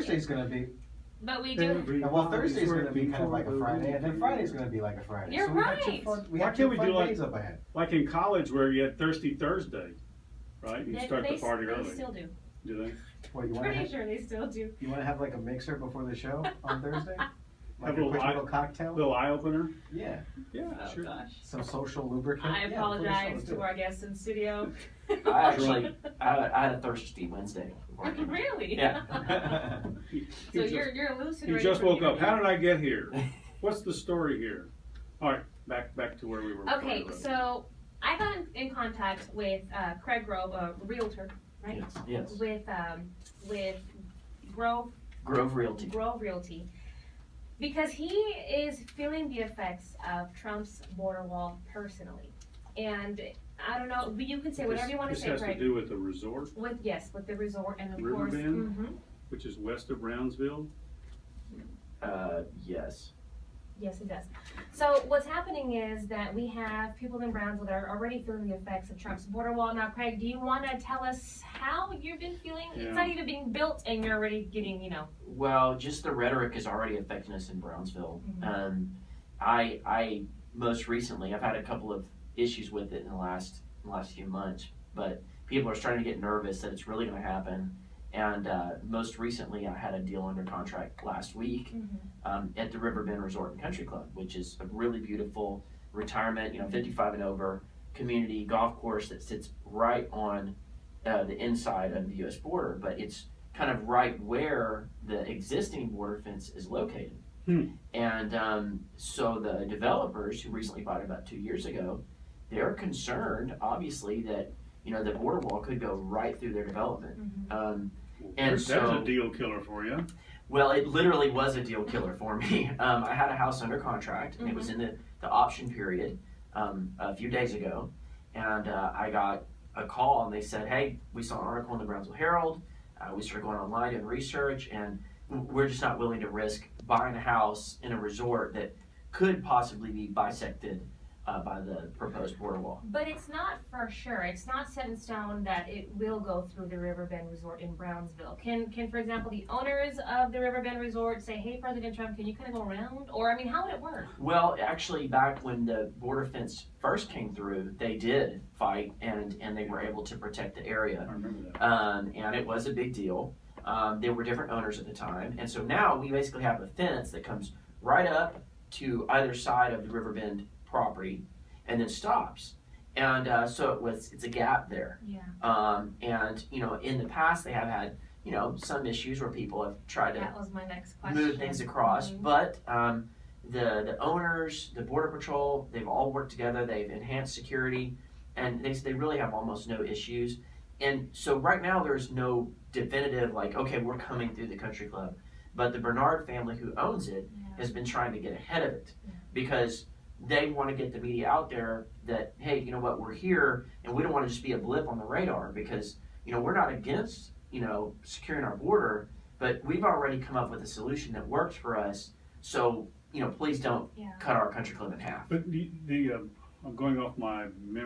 Thursday's going to be. But we do. Well, Thursday's going to be kind of like a Friday, and then Friday's going to be like a Friday. You're so right. We have two fun days up ahead. Like in college where you had Thirsty Thursday, right? You start the party early. They still do. Do they? What, you Pretty sure they still do. You want to have like a mixer before the show on Thursday? Like Have a quick little cocktail? Little eye opener? Yeah. Yeah, Oh sure. gosh. Some social lubricant? I apologize to our guests in studio. I had a thirsty Wednesday. Really? Yeah. So you're lucid. You just woke up. How did I get here? What's the story here? All right, back to where we were. Okay, so I got in contact with Craig Grove, a realtor, right? Yes. With Grove Realty. Because he is feeling the effects of Trump's border wall personally. And I don't know, but you can say whatever you want to say, Craig. This has to do with the resort? With the resort, and of course. Riverbend, which is west of Brownsville? Yes. Yes, it does. So what's happening is that we have people in Brownsville that are already feeling the effects of Trump's border wall. Now, Craig, do you want to tell us how you've been feeling? Yeah. It's not even being built and you're already getting, Well, just the rhetoric is already affecting us in Brownsville. Mm-hmm. I most recently, I've had a couple of issues with it in the last few months, but people are starting to get nervous that it's really going to happen. And most recently, I had a deal under contract last week at the Riverbend Resort and Country Club, which is a really beautiful retirement, 55 and over community golf course that sits right on the inside of the U.S. border, but it's kind of right where the existing border fence is located. And so the developers who recently bought it about 2 years ago, they're concerned, obviously, that the border wall could go right through their development. And that's a deal killer for you. Well, it literally was a deal killer for me. I had a house under contract, and it was in the option period a few days ago, and I got a call, and they said, hey, we saw an article in the Brownsville Herald. We started going online and research, and we're just not willing to risk buying a house in a resort that could possibly be bisected by the proposed border wall. But it's not for sure. It's not set in stone that it will go through the Riverbend Resort in Brownsville. Can for example, the owners of the Riverbend Resort say, hey, President Trump, can you kind of go around? Or, how would it work? Well, actually, back when the border fence first came through, they did fight, and they were able to protect the area. I remember that. And it was a big deal. There were different owners at the time. And so now we basically have a fence that comes right up to either side of the Riverbend property and then stops, and so it's a gap there. And in the past they have had some issues where people have tried that to was my next question. move things across, but the owners, the border patrol, they've all worked together. They've enhanced security, and they really have almost no issues. And so right now there's no definitive okay, we're coming through the country club, but the Bernard family who owns it has been trying to get ahead of it because they want to get the media out there that, hey, you know what, we're here, and we don't want to just be a blip on the radar because, we're not against, securing our border, but we've already come up with a solution that works for us, so, please don't cut our country club in half. But I'm going off my memory.